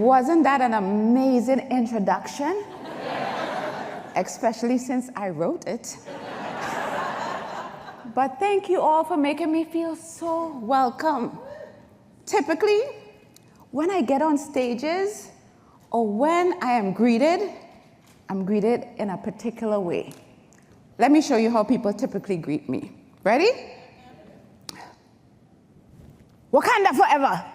Wasn't that an amazing introduction? Especially since I wrote it. But thank you all for making me feel so welcome. Typically, when I get on stages or when I am greeted, I'm greeted in a particular way. Let me show you how people typically greet me. Ready? Wakanda forever.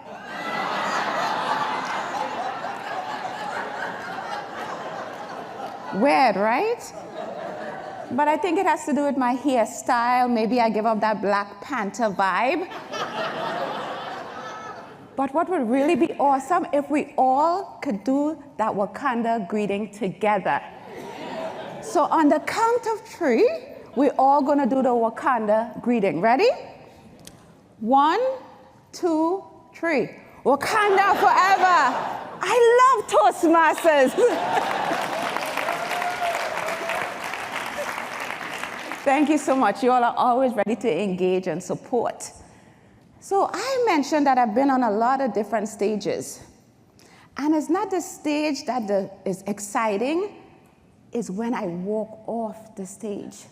Weird, right? But I think it has to do with my hairstyle. Maybe I give up that Black Panther vibe. But what would really be awesome if we all could do that Wakanda greeting together. So on the count of 3, we're all gonna do the Wakanda greeting. Ready? 1, 2, 3. Wakanda forever. I love Toastmasters. Thank you so much. You all are always ready to engage and support. So I mentioned that I've been on a lot of different stages. And it's not the stage that is exciting, it's when I walk off the stage.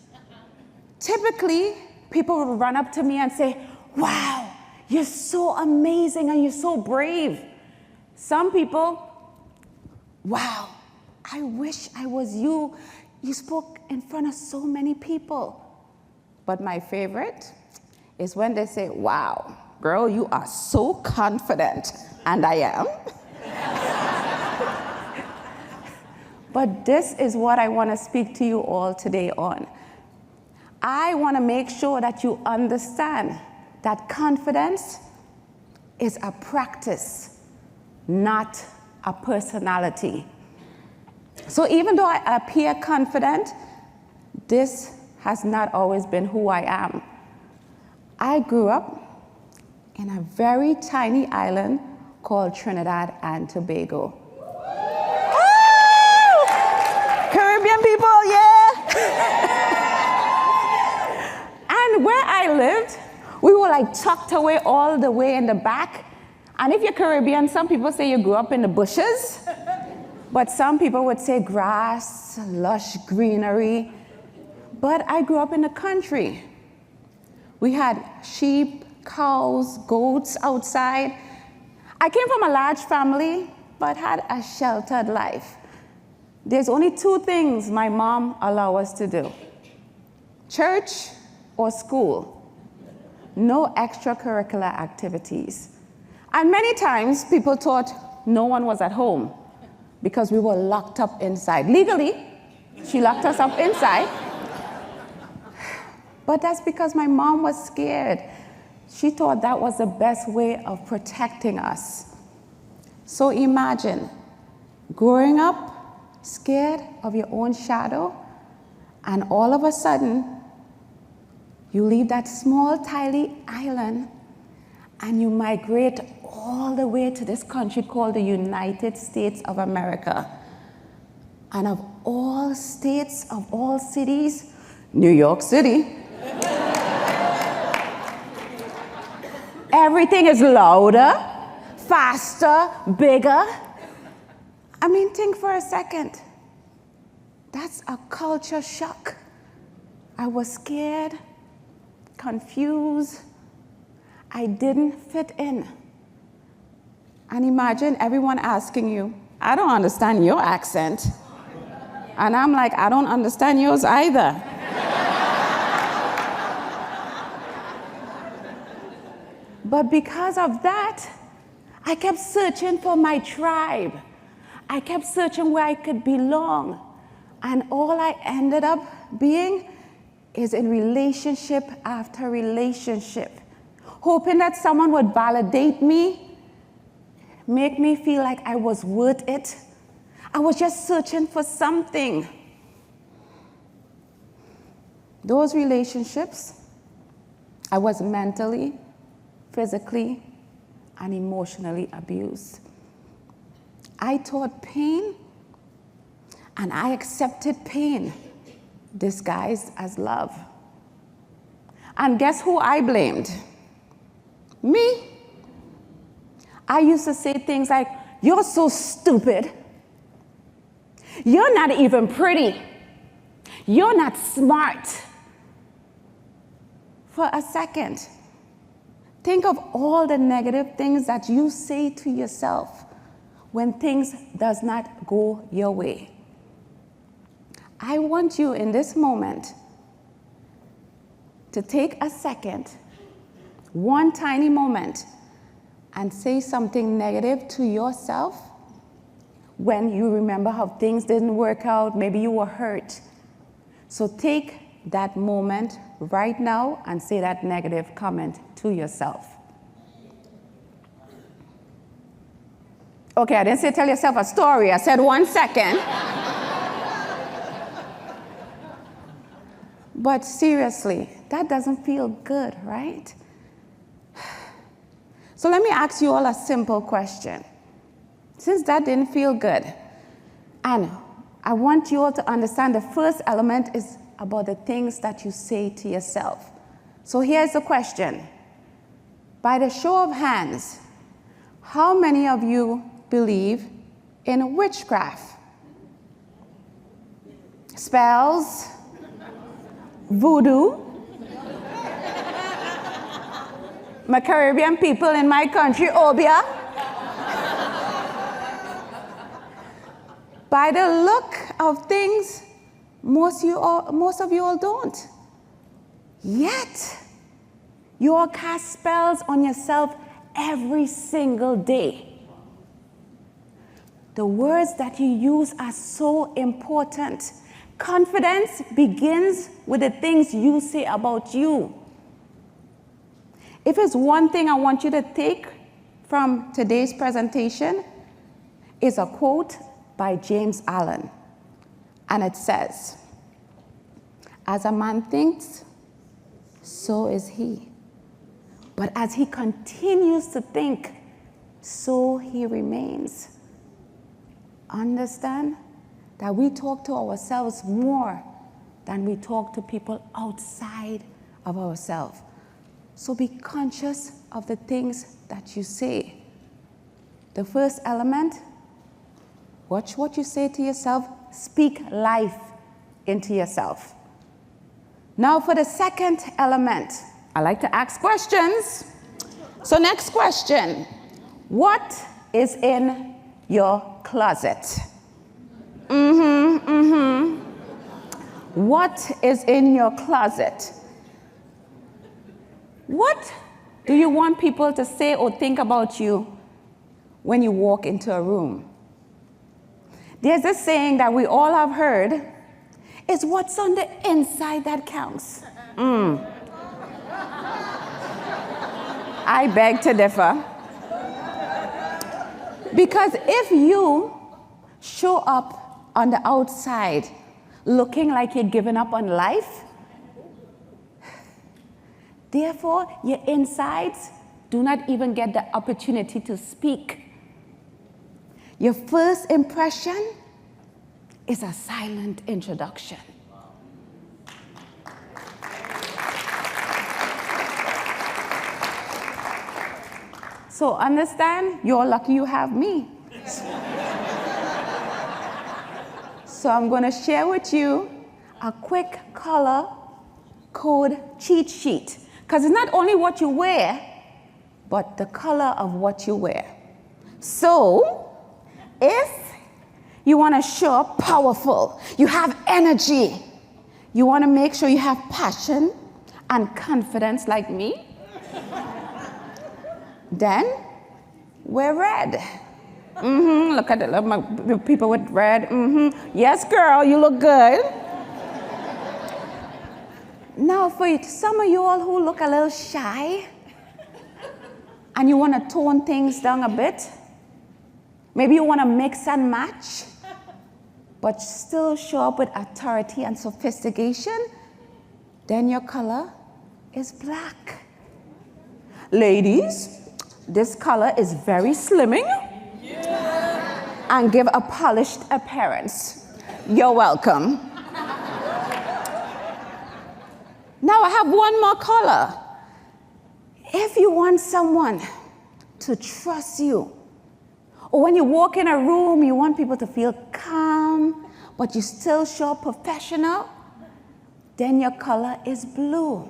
Typically, people will run up to me and say, wow, you're so amazing and you're so brave. Some people, wow, I wish I was you. You spoke in front of so many people. But my favorite is when they say, wow, girl, you are so confident. And I am. But this is what I want to speak to you all today on. I want to make sure that you understand that confidence is a practice, not a personality. So even though I appear confident, this has not always been who I am. I grew up in a very tiny island called Trinidad and Tobago. Woo! Caribbean people, yeah! And where I lived, we were like tucked away all the way in the back. And if you're Caribbean, some people say you grew up in the bushes. But some people would say grass, lush greenery. But I grew up in the country. We had sheep, cows, goats outside. I came from a large family, but had a sheltered life. There's only 2 things my mom allowed us to do: church or school. No extracurricular activities. And many times people thought no one was at home, because we were locked up inside. Legally, she locked us up inside. But that's because my mom was scared. She thought that was the best way of protecting us. So imagine growing up scared of your own shadow, and all of a sudden, you leave that small, tiny island and you migrate all the way to this country called the United States of America. And of all states, of all cities, New York City. Everything is louder, faster, bigger. I mean, think for a second. That's a culture shock. I was scared, confused. I didn't fit in. And imagine everyone asking you, I don't understand your accent. And I'm like, I don't understand yours either. But because of that, I kept searching for my tribe. I kept searching where I could belong. And all I ended up being is in relationship after relationship, hoping that someone would validate me, make me feel like I was worth it. I was just searching for something. Those relationships, I was mentally, physically, and emotionally abused. I thought pain, and I accepted pain disguised as love. And guess who I blamed? Me. I used to say things like, You're so stupid. You're not even pretty. You're not smart. For a second, think of all the negative things that you say to yourself when things does not go your way. I want you in this moment to take a second, one tiny moment, and say something negative to yourself when you remember how things didn't work out, maybe you were hurt. So take that moment right now and say that negative comment to yourself. Okay, I didn't say tell yourself a story. I said 1 second. But seriously, that doesn't feel good, right? So let me ask you all a simple question. Since that didn't feel good, and I want you all to understand the first element is about the things that you say to yourself. So here's the question. By the show of hands, how many of you believe in witchcraft? Spells? Voodoo? My Caribbean people in my country, Obia? By the look of things, most of you all don't. Yet, you all cast spells on yourself every single day. The words that you use are so important. Confidence begins with the things you say about you. If it's one thing I want you to take from today's presentation, is a quote by James Allen. And it says, "As a man thinks, so is he. But as he continues to think, so he remains." Understand that we talk to ourselves more than we talk to people outside of ourselves. So be conscious of the things that you say. The first element, watch what you say to yourself. Speak life into yourself. Now for the second element, I like to ask questions. So next question, what is in your closet? What is in your closet? What do you want people to say or think about you when you walk into a room? There's this saying that we all have heard, it's what's on the inside that counts. I beg to differ. Because if you show up on the outside looking like you're giving up on life, therefore your insides do not even get the opportunity to speak. Your first impression is a silent introduction. So understand, you're lucky you have me. So I'm going to share with you a quick color code cheat sheet. Because it's not only what you wear, but the color of what you wear. So, if you want to show up powerful, you have energy, you want to make sure you have passion and confidence like me, then wear red. Look at the people with red. Yes, girl, you look good. Now, for some of you all who look a little shy and you want to tone things down a bit, maybe you want to mix and match, but still show up with authority and sophistication, then your color is black. Ladies, this color is very slimming and give a polished appearance. You're welcome. Now I have one more color. If you want someone to trust you, Or when you walk in a room, you want people to feel calm, but you still show professional, then your color is blue.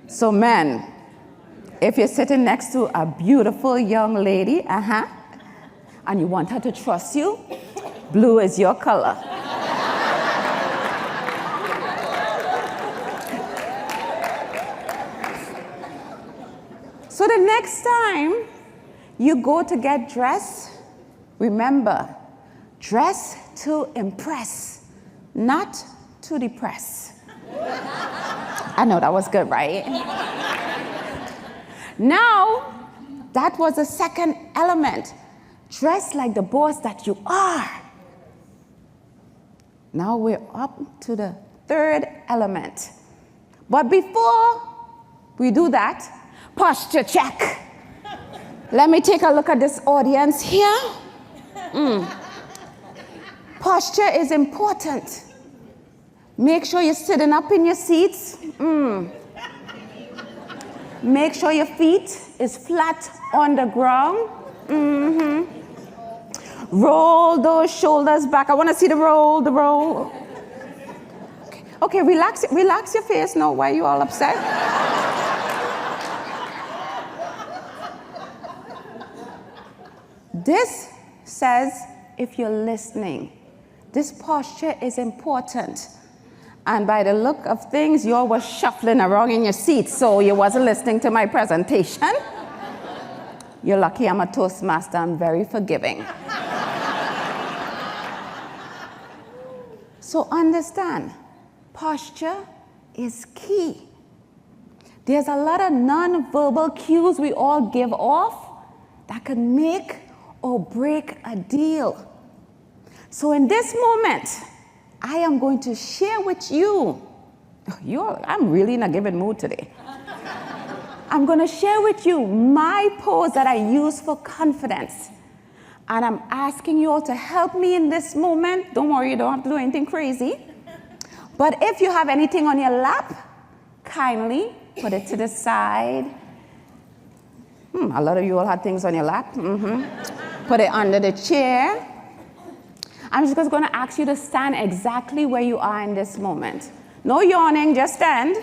So men, if you're sitting next to a beautiful young lady, and you want her to trust you, blue is your color. So the next time you go to get dressed, remember, dress to impress, not to depress. I know that was good, right? Now, that was the second element. Dress like the boss that you are. Now we're up to the third element. But before we do that, posture check. Let me take a look at this audience here. Posture is important. Make sure you're sitting up in your seats. Make sure your feet is flat on the ground. Roll those shoulders back. I want to see the roll. Okay, relax your face now. Why are you all upset? This says if you're listening. This posture is important. And by the look of things, you all were shuffling around in your seats, so you wasn't listening to my presentation. You're lucky I'm a Toastmaster. I'm very forgiving. So understand, posture is key. There's a lot of non-verbal cues we all give off that can make or break a deal. So in this moment, I am going to share with you, I'm really in a giving mood today. I'm going to share with you my pose that I use for confidence. And I'm asking you all to help me in this moment. Don't worry, you don't have to do anything crazy. But if you have anything on your lap, kindly put it to the side. A lot of you all had things on your lap. Put it under the chair. I'm just going to ask you to stand exactly where you are in this moment. No yawning, just stand.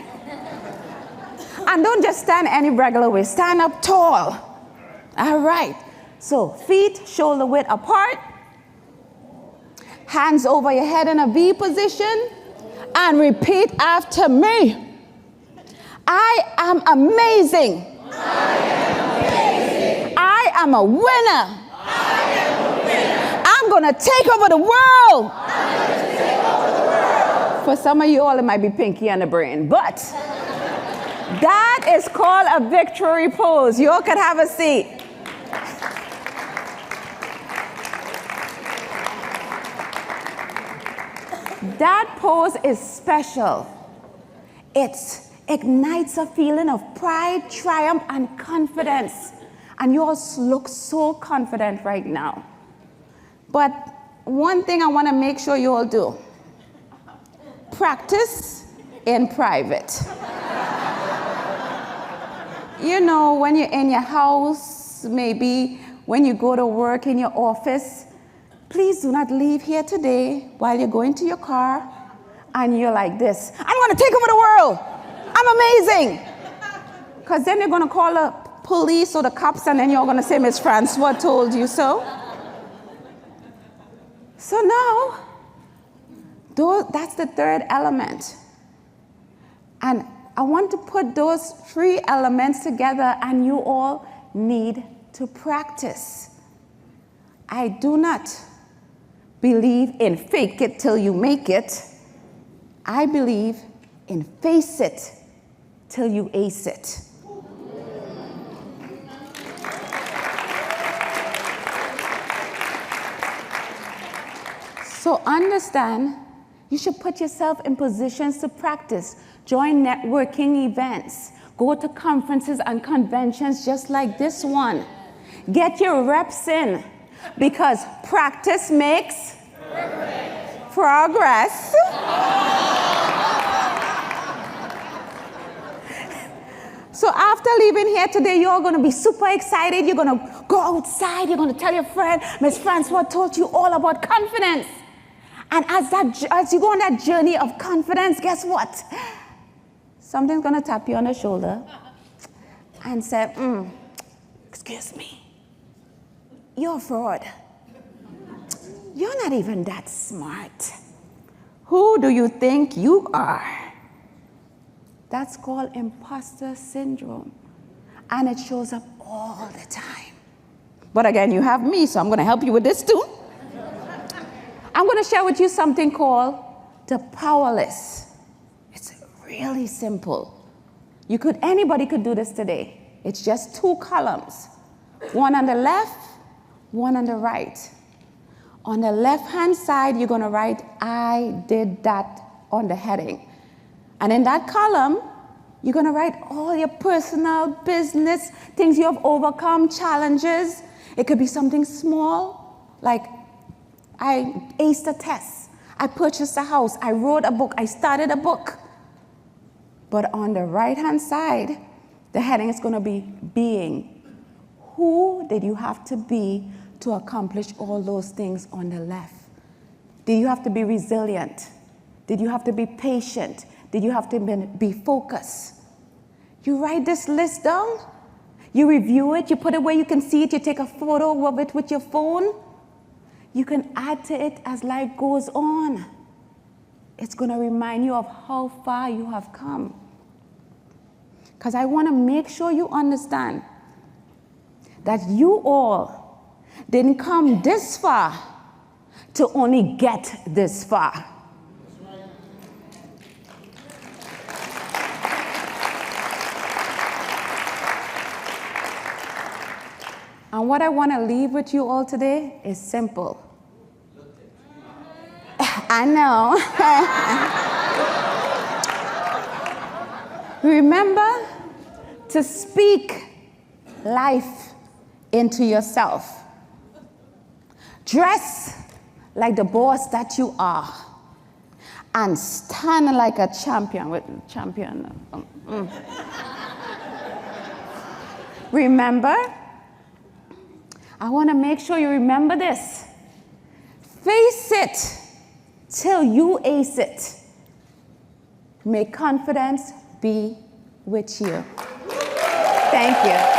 And don't just stand any regular way. Stand up tall. All right. So feet shoulder width apart. Hands over your head in a V position. And repeat after me. I am amazing. I am amazing. I am a winner. I am a winner. I'm going to take over the world. I'm going to take over the world. For some of you all, it might be pinky on the brain, but that is called a victory pose. You all can have a seat. That pose is special. It ignites a feeling of pride, triumph, and confidence. And you all look so confident right now. But one thing I want to make sure you all do. Practice in private. You know, when you're in your house, maybe when you go to work in your office, please do not leave here today while you're going to your car and you're like this. I'm going to take over the world. I'm amazing. Because then they're going to call the police or the cops and then you're going to say, Mss Francois told you so. So now, that's the third element. And I want to put those three elements together and you all need to practice. I do not believe in fake it till you make it. I believe in face it till you ace it. So understand, you should put yourself in positions to practice. Join networking events. Go to conferences and conventions just like this one. Get your reps in because practice makes progress. So after leaving here today, you're going to be super excited. You're going to go outside. You're going to tell your friend, Mss Francois told you all about confidence. And as you go on that journey of confidence, guess what? Something's going to tap you on the shoulder and say, excuse me, you're a fraud. You're not even that smart. Who do you think you are? That's called imposter syndrome. And it shows up all the time. But again, you have me, so I'm going to help you with this too. I'm going to share with you something called the powerless. It's really simple. Anybody could do this today. It's just 2 columns. One on the left, one on the right. On the left-hand side, you're going to write, I did that on the heading. And in that column, you're going to write all your personal business, things you have overcome, challenges. It could be something small, like I aced a test, I purchased a house, I wrote a book, I started a book. But on the right-hand side, the heading is going to be being. Who did you have to be to accomplish all those things on the left? Did you have to be resilient? Did you have to be patient? Did you have to be focused? You write this list down, you review it, you put it where you can see it, you take a photo of it with your phone. You can add to it as life goes on. It's going to remind you of how far you have come. Because I want to make sure you understand that you all didn't come this far to only get this far. And what I want to leave with you all today is simple. I know. Remember to speak life into yourself. Dress like the boss that you are. And stand like a champion. Remember, I want to make sure you remember this. Face it till you ace it. May confidence be with you. Thank you.